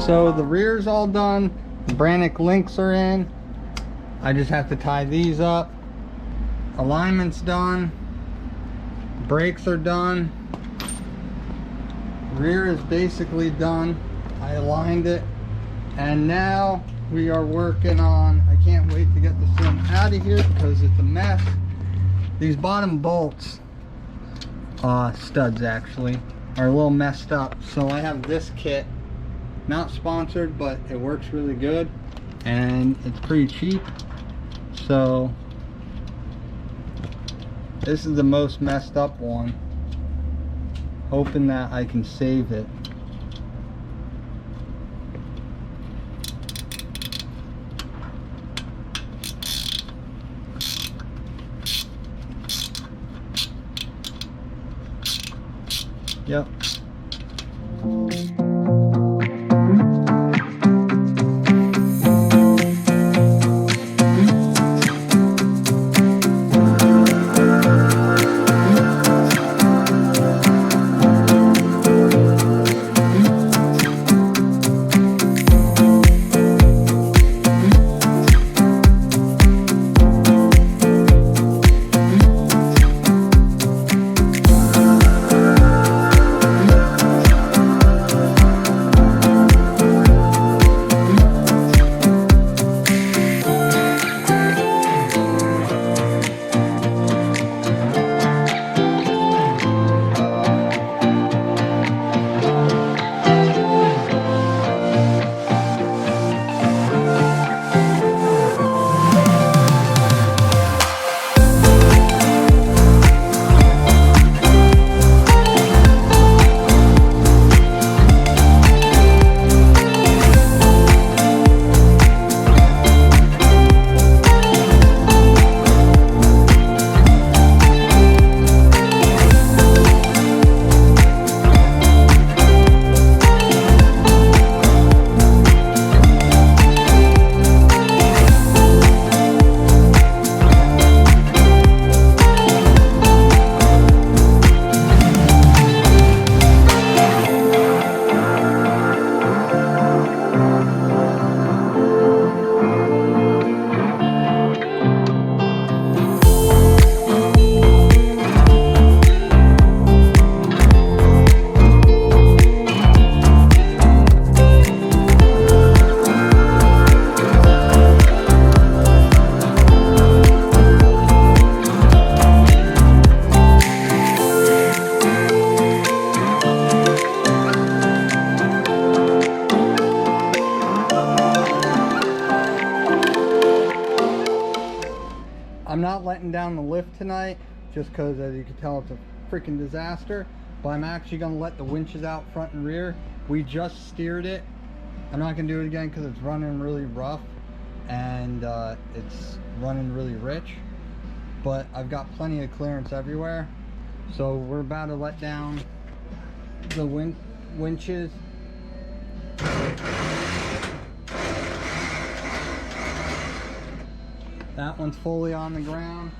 So the rear's all done, the Brannick links are in. I just have to tie these up. Alignment's done, brakes are done, rear is basically done. I aligned it, and now we are working on, I can't wait to get this thing out of here because it's a mess. These bottom bolts, studs actually, are a little messed up. So I have this kit, not sponsored, but it works really good and it's pretty cheap. So this is the most messed up one, hoping that I can save it. Yep. not letting down the lift tonight just because, as you can tell, it's a freaking disaster. But I'm actually going to let the winches out front and rear. We just steered it. I'm not going to do it again because it's running really rough and it's running really rich. But I've got plenty of clearance everywhere. So we're about to let down the winches. That one's fully on the ground.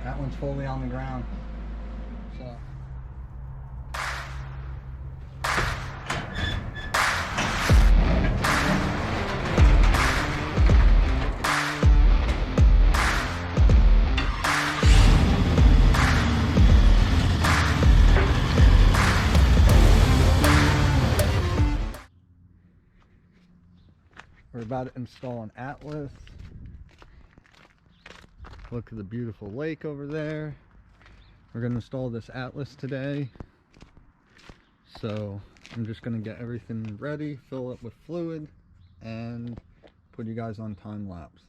That one's fully on the ground. So we're about to install an Atlas. Look at the beautiful lake over there. We're going to install this Atlas today. So I'm just going to get everything ready, fill it with fluid, and put you guys on time lapse.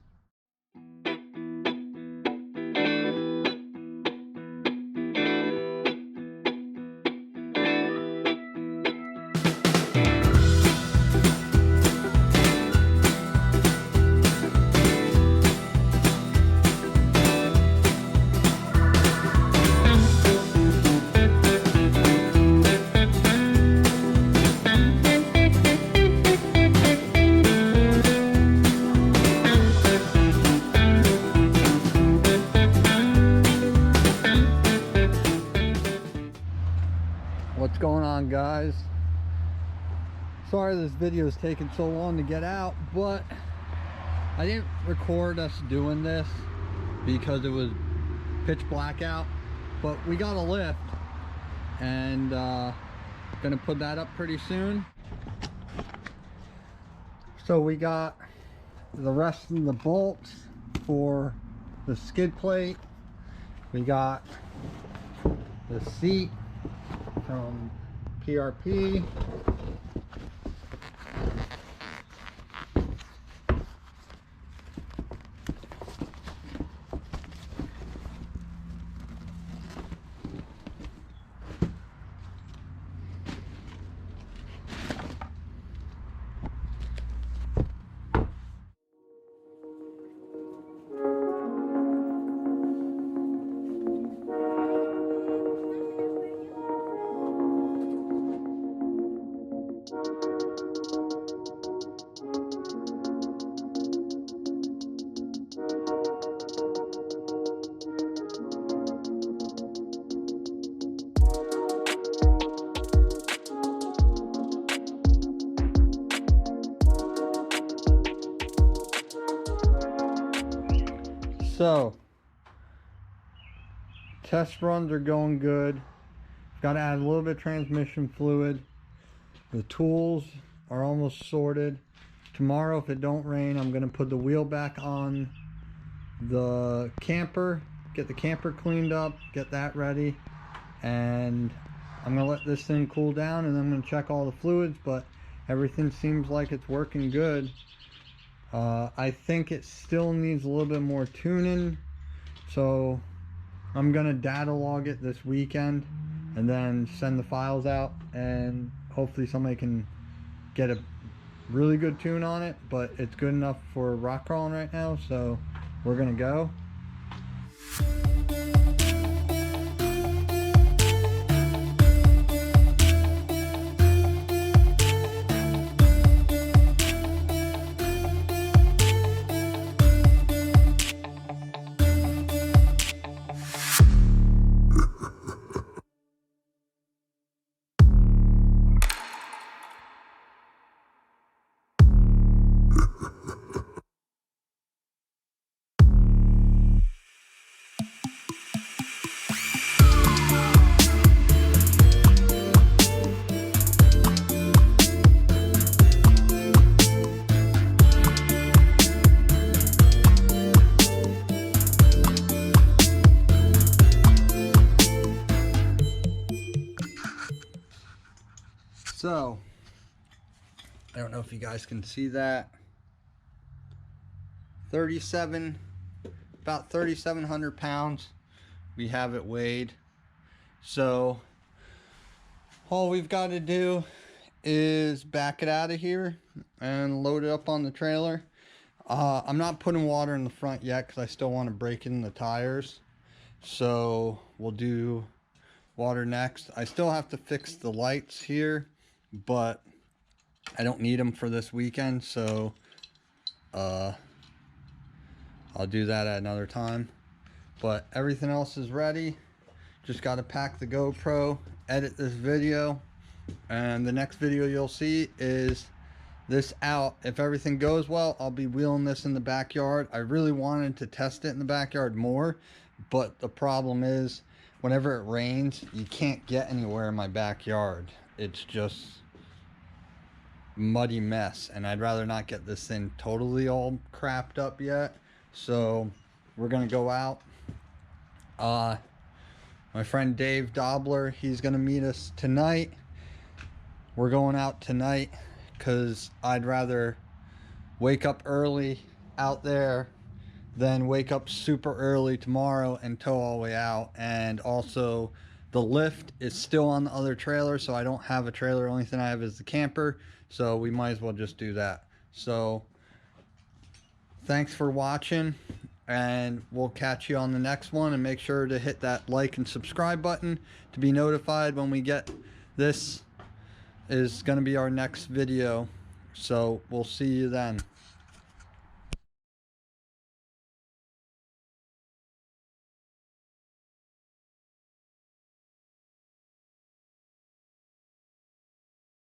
What's going on, guys? Sorry this video is taking so long to get out, but I didn't record us doing this because it was pitch black out. But we got a lift and gonna put that up pretty soon. So we got the rest of the bolts for the skid plate. We got the seat from PRP. So test runs are going good. Got to add a little bit of transmission fluid. The tools are almost sorted. Tomorrow, if it don't rain, I'm going to put the wheel back on the camper, get the camper cleaned up, get that ready, and I'm going to let this thing cool down, and then I'm going to check all the fluids, but everything seems like it's working good. I think it still needs a little bit more tuning, so I'm gonna data log it this weekend and then send the files out, and hopefully somebody can get a really good tune on it. But it's good enough for rock crawling right now, so we're gonna go. So I don't know if you guys can see that. 3,700 pounds we have it weighed. So all we've got to do is back it out of here and load it up on the trailer. I'm not putting water in the front yet because I still want to break in the tires, so we'll do water next. I still have to fix the lights here, but I don't need them for this weekend, so I'll do that at another time. But everything else is ready. Just got to pack the GoPro, edit this video, and the next video you'll see is this out. If everything goes well, I'll be wheeling this in the backyard. I really wanted to test it in the backyard more, but the problem is whenever it rains, you can't get anywhere in my backyard. It's just muddy mess, and I'd rather not get this thing totally all crapped up yet. So we're gonna go out. My friend Dave Dobler, he's gonna meet us tonight. We're going out tonight because I'd rather wake up early out there than wake up super early tomorrow and tow all the way out. And also the lift is still on the other trailer, so I don't have a trailer. Only thing I have is the camper, so we might as well just do that. So thanks for watching, and we'll catch you on the next one. And make sure to hit that like and subscribe button to be notified when we get this. Is going to be our next video, so we'll see you then.